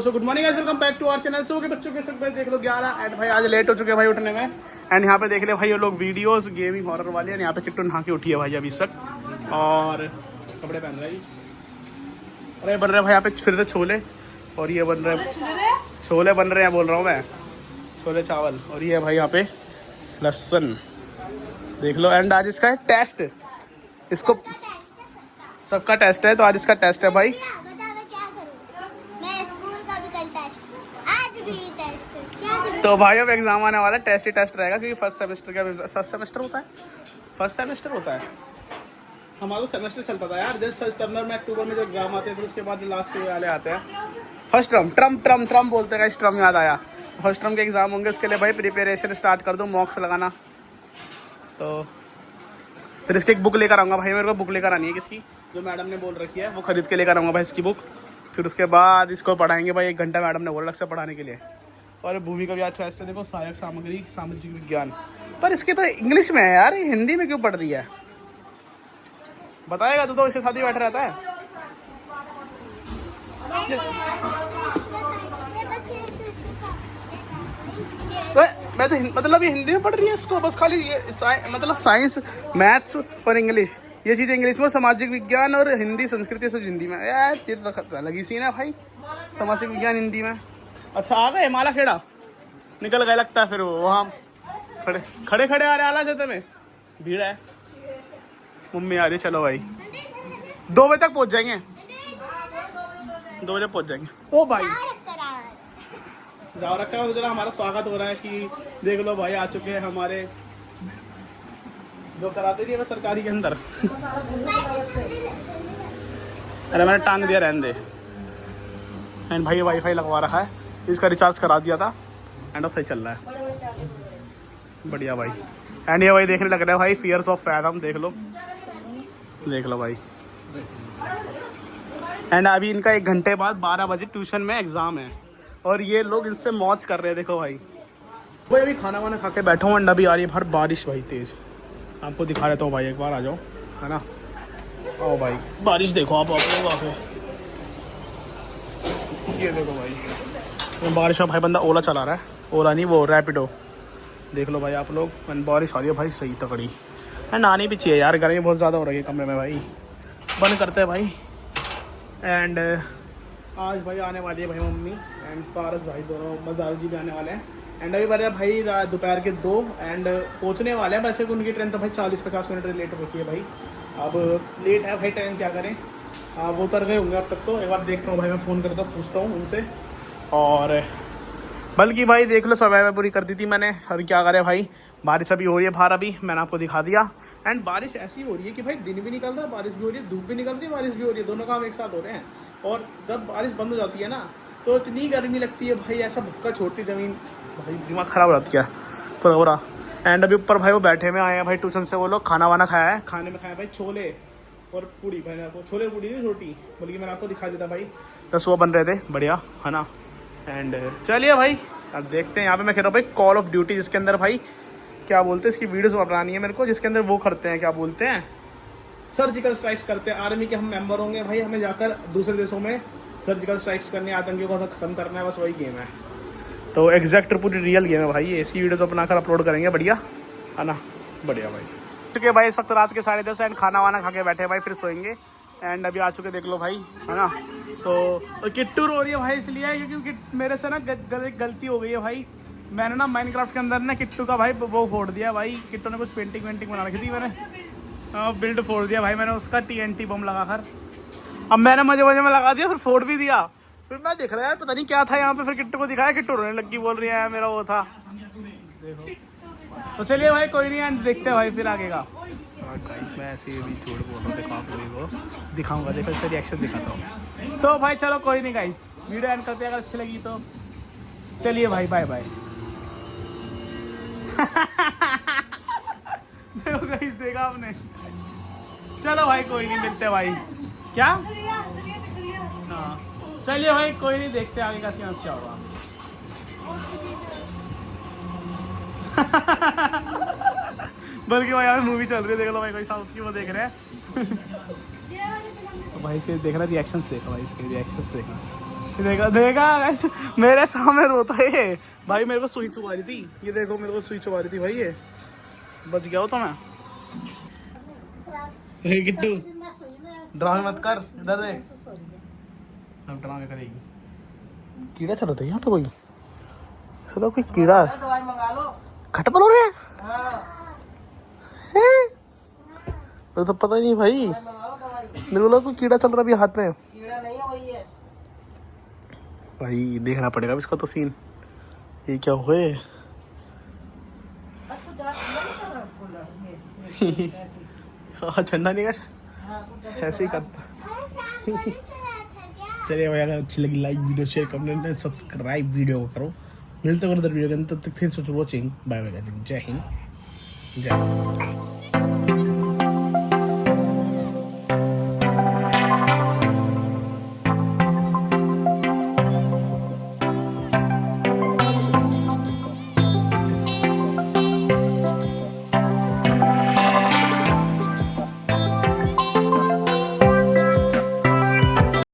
So good morning guys, welcome back to our channel. So के बच्चों के सब देख लो 11 एंड भाई आज लेट हो चुके हैं भाई उठने में। एंड यहाँ पे देख ले भाई ये लोग वीडियोस गेमिंग हॉरर वाले हैं। यहाँ पे किट्टू नहा के उठी है भाई अभी तक और कपड़े पहन रहा है। अरे बन रहे भाई यहाँ पे फिर से छोले और ये बन रहे छोले बन रहे हैं बोल रहा हूँ मैं, छोले चावल। और ये भाई यहाँ पे लहसुन देख लो। एंड आज इसका है टेस्ट, इसको सबका टेस्ट है तो आज इसका टेस्ट है भाई। तो भाई अब एग्जाम आने वाला है, टेस्ट ही टेस्ट रहेगा क्योंकि फर्स्ट सेमेस्टर होता है। हमारा तो सेमेस्टर चलता था यार, जैसे सितंबर में अक्टूबर में जो एग्जाम आते हैं फिर उसके बाद लास्ट वाले आते हैं। फर्स्ट ट्रम बोलते हैं, इस ट्रम याद आया। फर्स्ट ट्रम के एग्जाम होंगे, उसके लिए भाई प्रिपरेशन स्टार्ट कर दो, मॉक्स लगाना। तो फिर इसकी एक बुक लेकर आऊँगा भाई, मेरे को बुक लेकर आनी है किसकी, जो मैडम ने बोल रखी है वो खरीद के लेकर आऊँगा भाई इसकी बुक। फिर उसके बाद इसको पढ़ाएंगे भाई 1 घंटा मैडम ने बोला अलग से पढ़ाने के लिए। और भूमि का भी आज टेस्ट है, देखो सहायक सामग्री सामाजिक विज्ञान, पर इसकी तो इंग्लिश में है यार, हिंदी में क्यों पढ़ रही है बताएगा तो इसके साथ ही बैठा रहता है। तो मैं तो मतलब ये हिंदी में पढ़ रही है इसको, बस खाली ये मतलब साइंस मैथ्स और इंग्लिश, ये चीज़ इंग्लिश में, सामाजिक विज्ञान और हिंदी संस्कृति सब हिंदी में। यार ये तो अलग ही सीन है भाई, सामाजिक विज्ञान हिंदी में। अच्छा आ गए माला खेड़ा, निकल गए लगता है। फिर वो वहाँ खड़े आ रहे आला जाते में भीड़ है। मम्मी आ रही, चलो भाई 2 बजे तक पहुँच जाएंगे, 2 बजे पहुँच जाएंगे। ओ भाई जाओ रखा है, जरा हमारा स्वागत हो रहा है कि देख लो भाई आ चुके हैं हमारे जो कराते थे सरकारी के अंदर। अरे मैंने टांग दिया, रहने दे। एंड भाई वाईफाई लगवा रखा है, इसका रिचार्ज करा दिया था एंड अब सही चल रहा है, बढ़िया भाई। एंड ये भाई देखने लग रहा है भाई फियर्स ऑफ फैथम, देख लो भाई। एंड अभी इनका 1 घंटे बाद 12 बजे ट्यूशन में एग्ज़ाम है और ये लोग इनसे मौज कर रहे हैं। देखो भाई अभी खाना वाना खा के बैठा हूँ एंड अभी आ रही है बाहर बारिश भाई तेज़, आपको दिखा देता हूँ भाई, एक बार आ जाओ है ना। आओ भाई बारिश देखो आप लोग वहाँ पे, ये देखो भाई बारिश में भाई बंदा ओला चला रहा है, ओला नहीं वो रैपिडो, देख लो भाई आप लोग। बारिश आ रही है भाई सही तगड़ी। एंड आनी भी चाहिए यार, गर्मी बहुत ज़्यादा हो रही है कमरे में भाई, बंद करते हैं भाई। एंड आज भाई आने वाली है भाई मम्मी एंड पारस भाई, दोनों मज़ार जी भी आने वाले हैं। एंड अभी बड़े भाई दोपहर के 2 एंड पहुँचने वाले हैं। वैसे उनकी ट्रेन तो भाई 40-50 मिनट लेट हो रही है भाई, अब लेट है भाई ट्रेन, क्या करें। वो उतर गए होंगे अब तक तो, एक बार देखता हूँ भाई, मैं फ़ोन करता हूँ पूछता हूँ उनसे। और बल्कि भाई देख लो समय पूरी कर दी थी मैंने, और क्या करें भाई बारिश अभी हो रही है बाहर, अभी मैंने आपको दिखा दिया। एंड बारिश ऐसी हो रही है कि भाई दिन भी निकल रहा है, बारिश भी हो रही है, धूप भी निकल रही है, बारिश भी हो रही है, दोनों काम एक साथ हो रहे हैं। और जब बारिश बंद हो जाती है ना तो इतनी गर्मी लगती है भाई, ऐसा भुक्का छोड़ती ज़मीन भाई, दिमाग ख़राब हो जाती है पूरा। एंड अभी ऊपर भाई वो बैठे में आए हैं भाई ट्यूशन से, वो लोग खाना वाना खाया है, खाने में खाया भाई छोले और पूड़ी। मैंने आपको छोले पूड़ी नहीं रोटी बोली, मैंने आपको दिखा देता भाई, बस वो बन रहे थे बढ़िया है ना। एंड चलिए भाई अब देखते हैं। यहाँ पे मैं कह रहा हूँ भाई कॉल ऑफ ड्यूटी, जिसके अंदर भाई क्या बोलते हैं, इसकी वीडियोस बनानी है मेरे को, जिसके अंदर वो करते हैं क्या बोलते हैं, सर्जिकल स्ट्राइक्स करते हैं। आर्मी के हम मेंबर होंगे भाई, हमें जाकर दूसरे देशों में सर्जिकल स्ट्राइक्स करने, आतंकियों को खत्म करना है, बस वही गेम है। तो एग्जैक्ट पूरी रियल गेम है भाई ये, इसकी वीडियोस बनाकर अपलोड करेंगे बढ़िया है ना, बढ़िया भाई। क्योंकि भाई इस वक्त रात के 10:30 एंड खाना वाना खा के बैठे भाई, फिर सोएंगे। एंड अभी आ चुके देख लो भाई है ना। तो किट्टू रो रही है भाई इसलिए क्योंकि मेरे से ना गलती हो गई है भाई, मैंने ना माइनक्राफ्ट के अंदर ना किट्टू का भाई वो फोड़ दिया भाई। किट्टू ने कुछ पेंटिंग बना रखी थी, मैंने बिल्ड फोड़ दिया भाई मैंने उसका, TNT बम लगा कर। अब मैंने मजे में लगा दिया, फिर फोड़ भी दिया। फिर मैं देख रहा यार पता नहीं क्या था यहाँ पे, फिर किट्टू को दिखाया, किट्टू रोने लगी, बोल रही है मेरा वो था देखो। तो चलिए भाई कोई नहीं, देखते हैं भाई फिर आगे का। मैं ऐसे भी झूठ बोल रहा हूँ, देखो आप लोगों को दिखाऊंगा, देखो इसका रिएक्शन दिखाता हूँ। तो भाई चलो कोई नहीं गाइस, वीडियो एंड करते हैं, अगर अच्छी लगी तो चलिए भाई बाय बाय। देखो गाइस देखा आपने, चलो भाई कोई नहीं, मिलते भाई क्या। हाँ चलिए भाई कोई नहीं, देखते आगे का सीन क्या होगा। बल्कि भाई यार मूवी चल रही है, देख लो भाई कोई साउथ की वो देख रहे हैं। तो भाई से देखना रिएक्शन देखो भाई, इसके रिएक्शन देखना। देखा देखा मेरे सामने रोता है ये। भाई मेरे को सुई चुबा रही थी, ये देखो मेरे को सुई चुबा रही थी भाई, ये बच गया हो तो मैं। हे गिट्टू ड्रामे मत कर, इधर देख, अब ड्रामे करेगी। कीड़ा चल रहा था यहाँ पे, कोई चलो कोई कीड़ा दवाई मंगा लो। खटपल हो रहे हैं। हाँ, मुझे तो पता ही नहीं भाई, मंगा लो दवाई। मेरे को लगा कोई कीड़ा चल रहा भी हाथ में। कीड़ा नहीं है, वही है। भाई देखना पड़ेगा इसका तो सीन, ये क्या हुए। आज कुछ ज्यादा ठंडा नहीं कर रहा कूलर, ये ऐसे। हाँ ठंडा नहीं कर, हाँ, कुछ ज्यादा ऐसे ही करता। चलिए भाई, अगर अच्छी लगी like video share comment subscribe video को करो। मिलते हैं अगले वीडियो के अंदर, तब तक thanks for watching, bye bye, जय हिंद जय।